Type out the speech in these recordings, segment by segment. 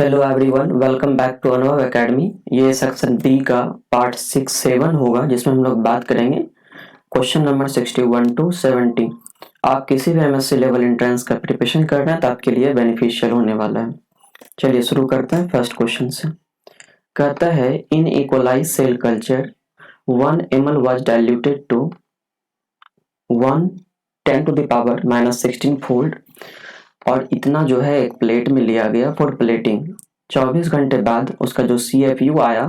Hello everyone, welcome back to Anubhav academy. ये section B का part 6-7 होगा, जिसमें हम लोग बात करेंगे क्वेश्चन नंबर 61 टू 70। आप किसी भी एमएससी लेवल एंट्रेंस का प्रिपरेशन कर रहे हैं तो आपके लिए बेनिफिशियल होने वाला है। चलिए शुरू करते हैं फर्स्ट क्वेश्चन से। कहता है in equalize cell culture 1 ml was diluted to 1 10⁻⁻16 fold और इतना जो है एक प्लेट में लिया गया फॉर प्लेटिंग। 24 घंटे बाद उसका जो CFU आया,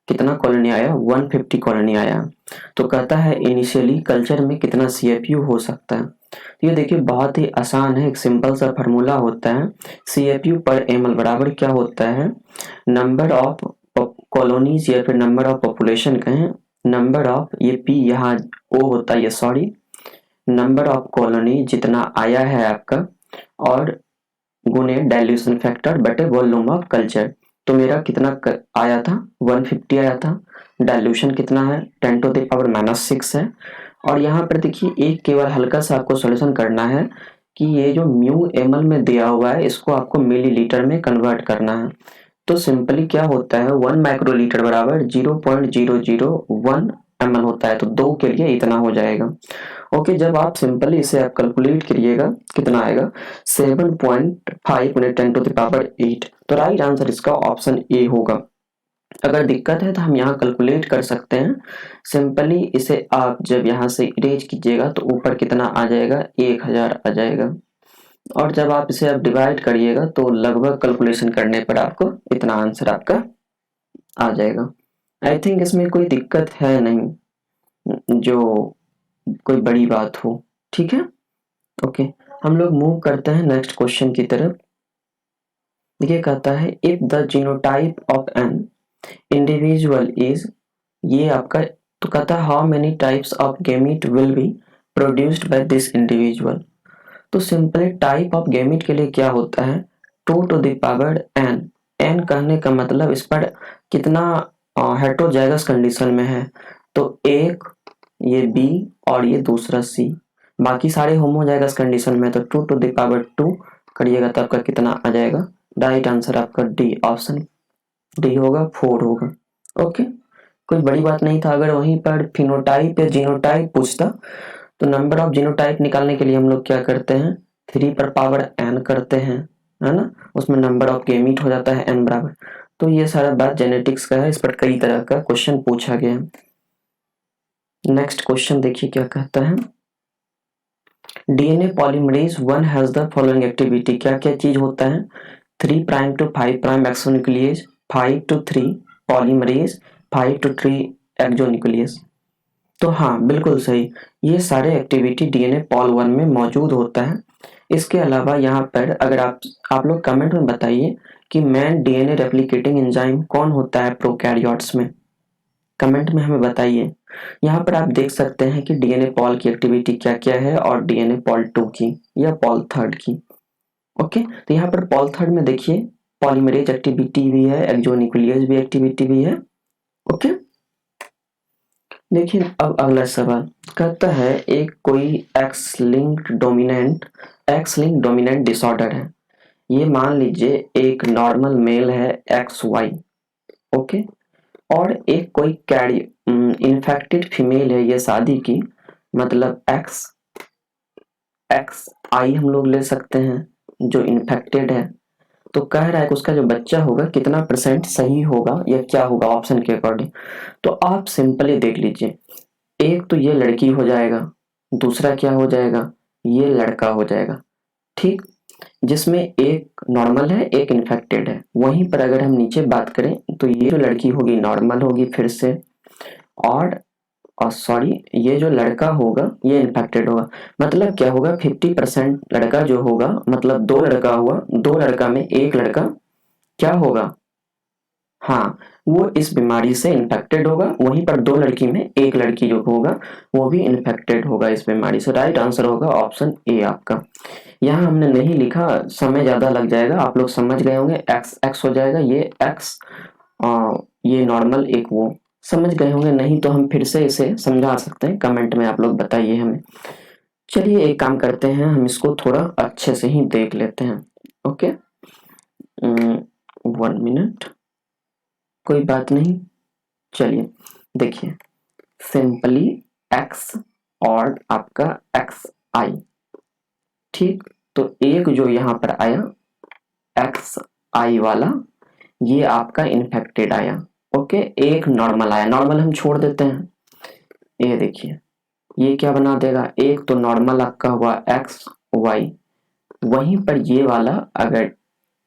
कितना कॉलोनी आया? 150 कॉलोनी आया। तो कहता है इनिशियली कल्चर में कितना CFU हो सकता है। तो ये देखिए बहुत ही आसान है, एक सिंपल सा फार्मूला होता है। CFU पर ml बराबर क्या होता है? नंबर ऑफ कॉलोनीज या फिर नंबर ऑफ पॉपुलेशन कहें, नंबर ऑफ, ये P यहाँ O होता है, ये सॉरी, नंबर ऑफ कॉलोनी जितना आया है आपका और गुने डाइल्यूशन फैक्टर बटे वॉल्यूम ऑफ कल्चर। तो मेरा कितना आया था? 150 आया था। डाइल्यूशन कितना है? 10⁻⁻6 है। और यहाँ पर देखिए एक केवल हल्का सा आपको सॉल्यूशन करना है कि ये जो म्यू ml में दिया हुआ है इसको आपको मिलीलीटर में कन्वर्ट करना है। तो सिंपली क्या होता है, 1 माइक्रोलीटर बराबर 0.001 ml होता है। तो 2 के लिए इतना हो जाएगा। ओके, जब आप सिंपली इसे आप कैलकुलेट करिएगा कितना आएगा? 7.5 × 10⁸। तो राइट आंसर इसका ऑप्शन ए होगा। अगर दिक्कत है तो हम यहाँ कैलकुलेट कर सकते हैं। सिंपली इसे आप जब यहाँ से इरेज कीजिएगा तो ऊपर कितना आ जाएगा? 1000 आ जाएगा। और जब आप इसे आप डिवाइड करिएगा तो लगभग कैलकुलेशन करने पर आपको इतना आंसर आपका आ जाएगा। आई थिंक इसमें कोई दिक्कत है नहीं, जो कोई बड़ी बात हो। ठीक है, ओके, हम लोग मूव करते हैं नेक्स्ट क्वेश्चन की तरफ। देखिए कहता है if the genotype of an individual is, ये आपका, तो कहता है how many types of gamete will be produced by this individual. तो सिंपली टाइप ऑफ गैमीट के लिए क्या होता है? 2⁻n। n कहने का मतलब इस पर कितना हेटेरोजाइगस कंडीशन में है। तो एक ये B और ये दूसरा C, बाकी सारे होमोजाइगस कंडीशन में। तो 2⁻2 करिएगा तो आपका कितना आ जाएगा? राइट आंसर आपका डी, ऑप्शन डी होगा, 4 होगा। ओके, कोई बड़ी बात नहीं था। अगर वहीं पर फिनोटाइप या जीनोटाइप पूछता तो नंबर ऑफ जीनोटाइप निकालने के लिए हम लोग क्या करते हैं? 3 पर पावर n करते हैं, है ना। उसमें नंबर ऑफ गैमीट हो जाता है n बराबर। तो ये सारा बात जेनेटिक्स का है, इस पर कई तरह का क्वेश्चन पूछा गया है। नेक्स्ट क्वेश्चन देखिए क्या कहता है। DNA polymerase 1 has the following activity. क्या क्या चीज होता है? 3' to 5' exonuclease, 5 to 3 polymerase, 5 to 3 exonuclease. तो हाँ बिल्कुल सही, ये सारे एक्टिविटी DNA पॉल 1 में मौजूद होता है। इसके अलावा यहाँ पर अगर आप लोग कमेंट में बताइए कि मेन DNA रेप्लिकेटिंग एंजाइम कौन होता है प्रोकैरियोट्स में, कमेंट में हमें बताइए। यहाँ पर आप देख सकते हैं कि DNA पॉल की एक्टिविटी क्या क्या है और DNA पॉल 2 की या पॉल 3 की। ओके, तो यहाँ पर पॉल 3 में देखिए पॉलीमरेज एक्टिविटी भी है, एक्सोन्यूक्लियस भी एक्टिविटी भी है। ओके, देखिए अब अगला सवाल कहता है एक कोई एक्स लिंक्ड डोमिनेंट डिसऑर्डर है। ये मान लीजिए एक नॉर्मल मेल है XY, ओके, और एक कोई कैरी इन्फेक्टेड फीमेल है, ये शादी की, मतलब XI हम लोग ले सकते हैं, जो इन्फेक्टेड है। तो कह रहा है कि उसका जो बच्चा होगा कितना % सही होगा या क्या होगा ऑप्शन के अकॉर्डिंग। तो आप सिंपली देख लीजिए, एक तो ये लड़की हो जाएगा, दूसरा क्या हो जाएगा? ये लड़का हो जाएगा, ठीक, जिसमें एक नॉर्मल है एक इन्फेक्टेड है। वहीं पर अगर हम नीचे बात करें तो ये जो लड़की होगी नॉर्मल होगी फिर से, और सॉरी ये जो लड़का होगा ये इन्फेक्टेड होगा। मतलब क्या होगा? 50% लड़का जो होगा, मतलब 2 लड़का हुआ, 2 लड़का में एक लड़का क्या होगा? हाँ, वो इस बीमारी से इन्फेक्टेड होगा। वहीं पर 2 लड़की में एक लड़की जो होगा वो भी इन्फेक्टेड होगा इस बीमारी से। राइट आंसर होगा ऑप्शन ए आपका। यहाँ हमने नहीं लिखा, समय ज्यादा लग जाएगा, आप लोग समझ गए होंगे। एक्स हो जाएगा, ये एक्स, ये नॉर्मल एक वो, समझ गए होंगे। नहीं तो हम फिर से इसे समझा सकते हैं, कमेंट में आप लोग बताइए हमें। चलिए एक काम करते हैं, हम इसको थोड़ा अच्छे से ही देख लेते हैं। ओके, 1 मिनट, कोई बात नहीं। चलिए देखिए, सिंपली x और आपका xi, ठीक। तो एक जो यहाँ पर आया xi वाला, ये आपका इन्फेक्टेड आया, ओके। एक नॉर्मल आया, नॉर्मल हम छोड़ देते हैं। ये देखिए, ये क्या बना देगा, एक तो नॉर्मल आपका हुआ xy, वहीं पर ये वाला अगर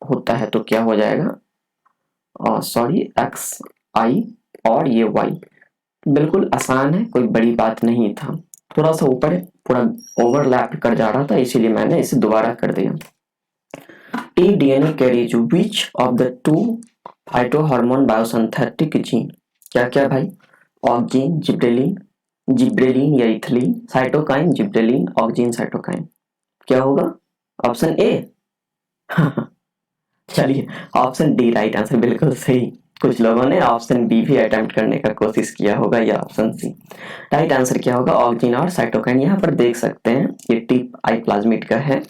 होता है तो क्या हो जाएगा, सॉरी xi और ये y। बिल्कुल आसान है, कोई बड़ी बात नहीं था। थोड़ा सा ऊपर पूरा ओवरलैप कर जा रहा था, इसीलिए मैंने इसे दोबारा कर दिया। tDNA carries which of the two phytohormone biosynthetic gene? क्या क्या भाई, ऑक्जीन, जिब्रेलिन, जिब्रेलिन या ethylene, cytokine, gibberellin, auxin, cytokine. क्या होगा, ऑप्शन ए। चलिए, ऑप्शन डी राइट आंसर, बिल्कुल सही। कुछ लोगों ने ऑप्शन बी भी अटेम्प्ट करने का कोशिश किया होगा, या ऑप्शन सी। राइट आंसर क्या होगा, ऑक्जीन और साइटोकाइन। यहाँ पर देख सकते हैं, ये टिप आई प्लाज्मिड का है।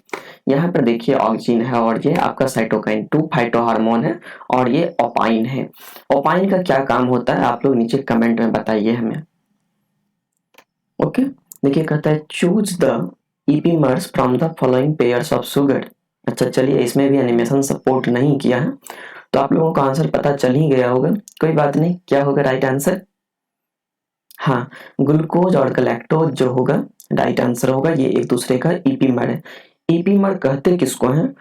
यहाँ पर देखिए ऑक्जीन है और ये आपका साइटोकाइन, 2 फाइटोहार्मोन है और ये ओपाइन है। ओपाइन का क्या काम होता है, आप लोग नीचे कमेंट में बताइए हमें, ओके। देखिए कहता है choose the epimers from the following pairs of sugar. अच्छा चलिए, इसमें भी एनिमेशन सपोर्ट नहीं किया है, तो आप लोगों को आंसर पता चल ही गया होगा, कोई बात नहीं। क्या होगा राइट आंसर, हाँ, ग्लूकोज और गलैक्टोज जो होगा राइट आंसर होगा। ये एक दूसरे का ईपीमर है। ईपीमर कहते किसको हैं,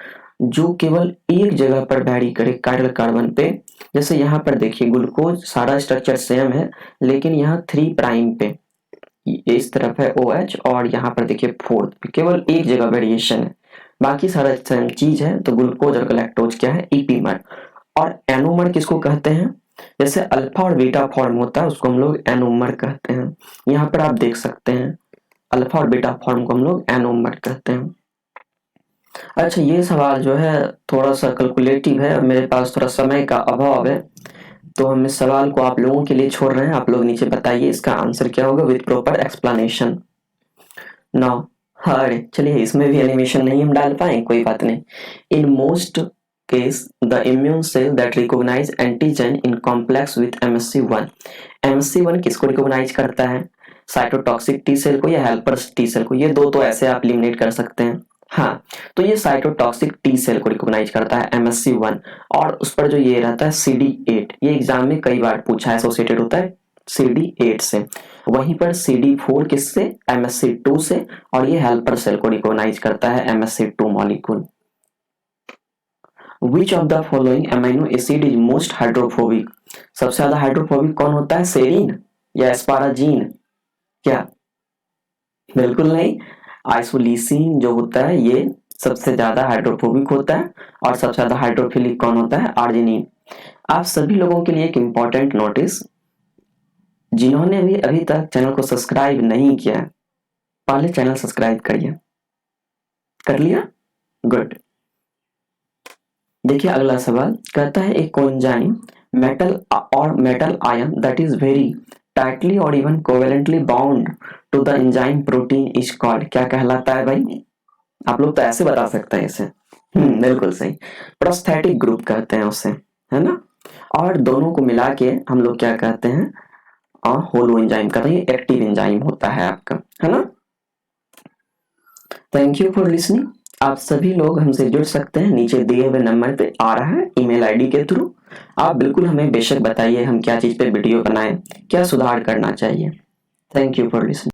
जो केवल एक जगह पर वैरी करे कायरल कार्बन पे। जैसे यहाँ पर देखिए ग्लूकोज सारा स्ट्रक्चर सेम है, लेकिन यहाँ 3 प्राइम पे इस तरफ है OH और यहाँ पर देखिए 4 केवल एक जगह वेरिएशन है, बाकी सारा सेम चीज है। तो ग्लूकोज और गलैक्टोज क्या है, ईपीमर। और एनोमर किसको कहते हैं, जैसे अल्फा और बीटा फॉर्म होता है उसको हम लोग एनोमर कहते हैं। यहाँ पर आप देख सकते हैं, अल्फा और बीटा फॉर्म को हम लोग एनोमर कहते हैं। अच्छा, ये सवाल जो है थोड़ा सा कैलकुलेटिव है और मेरे पास थोड़ा समय का अभाव है, तो हम इस सवाल को आप लोगों के लिए छोड़ रहे हैं। आप लोग नीचे बताइए इसका आंसर क्या होगा विद प्रॉपर एक्सप्लेनेशन। नाउ अरे चलिए, इसमें भी एनिमेशन नहीं हम डाल पाए, कोई बात नहीं। In most case the immune cell that recognize antigen in complex with MSC1। MSC1 किसको रिकॉग्नाइज करता है, साइटोटॉक्सिक टी सेल को या हेल्पर्स टी सेल को। ये दो तो ऐसे आप एलिमिनेट कर सकते हैं, हाँ। तो ये साइटोटॉक्सिक टी सेल को रिकॉग्नाइज करता है MSC1, और उस पर जो ये रहता है CD8, ये एग्जाम में कई बार पूछा एसोसिएटेड होता है CD8 से। वहीं पर CD4 किससे, MSC2 से, और ये हेल्पर सेल को रिकॉग्नाइज करता है MSC2 molecule. Which of the following amino acid is most hydrophobic? सबसे ज्यादा हाइड्रोफोबिक कौन होता है, सेरीन या एस्पाराजीन? क्या, बिल्कुल नहीं, आइसोलीसिन जो होता है ये सबसे ज्यादा हाइड्रोफोबिक होता है, और सबसे ज्यादा हाइड्रोफिलिक कौन होता है, आर्जिनिन। आप सभी लोगों के लिए एक इंपॉर्टेंट नोटिस, जिन्होंने भी अभी तक चैनल को सब्सक्राइब नहीं किया, पहले चैनल सब्सक्राइब करिए। कर लिया, गुड। देखिए अगला सवाल कहता है एक कोएंजाइम मेटल और metal ion that is very tightly और even covalently bound to the enzyme protein is called. क्या कहलाता है भाई, आप लोग तो ऐसे बता सकते हैं इसे, बिल्कुल सही, प्रोस्थेटिक ग्रुप कहते हैं उसे, है ना। और दोनों को मिला के हम लोग क्या कहते हैं, होलो एंजाइम कहते हैं, एक्टिव एंजाइम होता है आपका, है ना। Thank you for listening. आप सभी लोग हमसे जुड़ सकते हैं, नीचे दिए हुए नंबर पे आ रहा है ईमेल आईडी के थ्रू। आप बिल्कुल हमें बेशक बताइए हम क्या चीज पे वीडियो बनाएं, क्या सुधार करना चाहिए। Thank you for listening.